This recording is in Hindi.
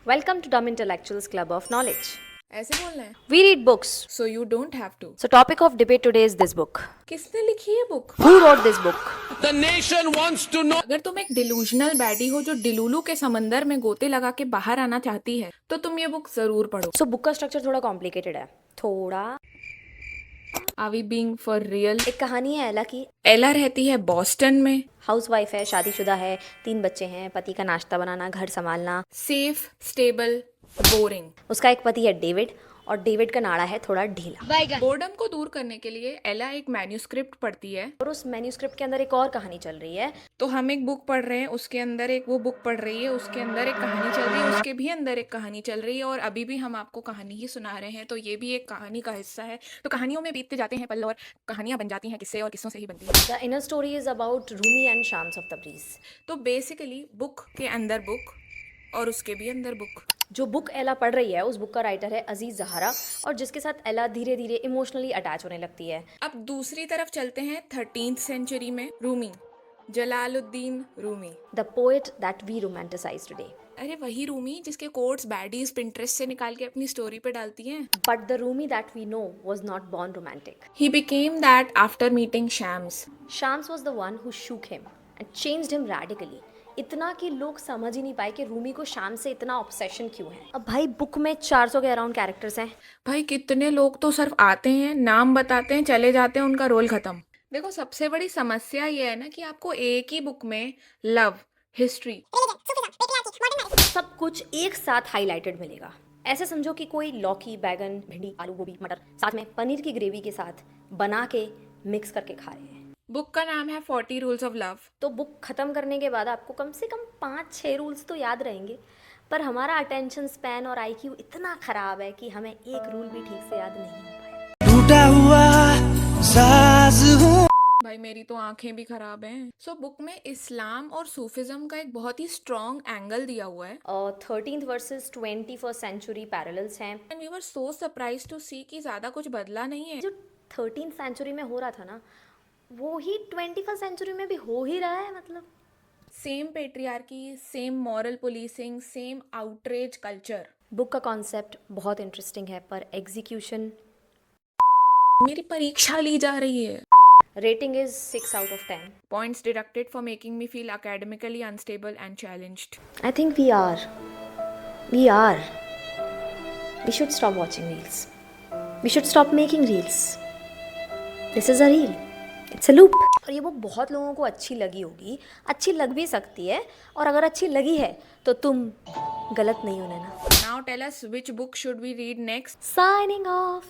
Welcome to Dumb Intellectuals Club of Knowledge. ऐसे बोलना है. We read books. So you don't have to. So topic of debate today is this book. किसने लिखी है book? Who wrote this book? The nation wants to know. अगर तुम एक डिलूजनल बैडी हो जो डिलूलू के समंदर में गोते लगा के बाहर आना चाहती है तो तुम ये बुक जरूर पढ़ो. So book का structure थोड़ा complicated है. थोड़ा. Are we being for real? एक कहानी है एला की. एला रहती है बॉस्टन में. हाउसवाइफ है, शादीशुदा है, 3 बच्चे हैं, पति का नाश्ता बनाना, घर संभालना. Safe, stable, boring. उसका एक पति है डेविड और डेविड का नाड़ा है थोड़ा ढीला. बोर्डम को दूर करने के लिए एला एक मैन्यूस्क्रिप्ट पढ़ती है. और उस मैन्यूस्क्रिप्ट के अंदर एक और कहानी चल रही है. तो हम एक बुक पढ़ रहे हैं, उसके अंदर एक वो बुक पढ़ रही है, उसके अंदर एक कहानी चल रही है, उसके भी अंदर एक कहानी चल रही है और अभी भी हम आपको कहानी ही सुना रहे हैं. तो ये भी एक कहानी का हिस्सा है. तो कहानियों में बीतते जाते हैं पल और कहानियां बन जाती हैं किस्से और किस्सों से ही बनती हैं. The inner story is about Rumi and Shams of Tabriz. तो बेसिकली बुक के अंदर बुक और उसके भी अंदर बुक. जो बुक एला पढ़ रही है उस बुक का राइटर है अजीज जहारा और जिसके साथ एला धीरे धीरे इमोशनली अटैच होने लगती है. अब दूसरी तरफ चलते हैं 13th सेंचुरी में. Rumi, Jalaluddin Rumi. The poet that we romanticize today. अरे वही रूमी जिसके कोट्स बैडीज पिंटरेस्ट से निकाल के अपनी स्टोरी पे डालती हैं. But the Rumi that we know was not born romantic. He became that after meeting Shams. Shams was the one who shook him and changed him radically. इतना कि लोग समझ ही नहीं पाए कि रूमी को शाम से इतना ऑब्सेशन क्यों है. अब भाई बुक में 400 के अराउंड कैरेक्टर्स हैं. भाई कितने लोग तो सिर्फ आते हैं, नाम बताते हैं, चले जाते हैं, उनका रोल खत्म. देखो सबसे बड़ी समस्या ये है ना कि आपको एक ही बुक में लव, हिस्ट्री, सब कुछ एक साथ हाईलाइटेड मिलेगा. ऐसे समझो कि कोई लौकी, बैगन, भिंडी, आलू, गोभी, मटर साथ में पनीर की ग्रेवी के साथ बना के मिक्स करके खा रहे हैं. बुक का नाम है 40 रूल्स ऑफ लव. तो बुक खत्म करने के बाद आपको कम से कम 5-6 रूल्स तो याद रहेंगे. पर हमारा अटेंशन स्पैन और आईक्यू इतना खराब है कि हमें एक रूल भी ठीक से याद नहीं हो पाया. टूटा हुआ साज हूँ. भाई मेरी तो आंखें भी खराब हैं. सो बुक में इस्लाम और सूफिज्म का एक बहुत ही स्ट्रॉन्ग एंगल दिया हुआ है. 13th versus 21st century parallels हैं. And we were so surprised to see कि ज्यादा कुछ बदला नहीं है. जो 13th सेंचुरी में हो रहा था ना वो ही 21st सेंचुरी में भी हो ही रहा है. मतलब same patriarchy, same moral policing, same outrage culture. Book का कॉन्सेप्ट बहुत इंटरेस्टिंग है पर एग्जीक्यूशन. मेरी परीक्षा ली जा रही है. Rating is 6 out of 10. Points deducted for making me feel academically unstable and challenged. I think we are. We should stop watching reels. We should stop making reels. This is a reel. It's a loop. और ये बुक बहुत लोगों को अच्छी लगी होगी, अच्छी लग भी सकती है और अगर अच्छी लगी है तो तुम गलत नहीं हो ना. Now tell us which book should we read next? Signing off.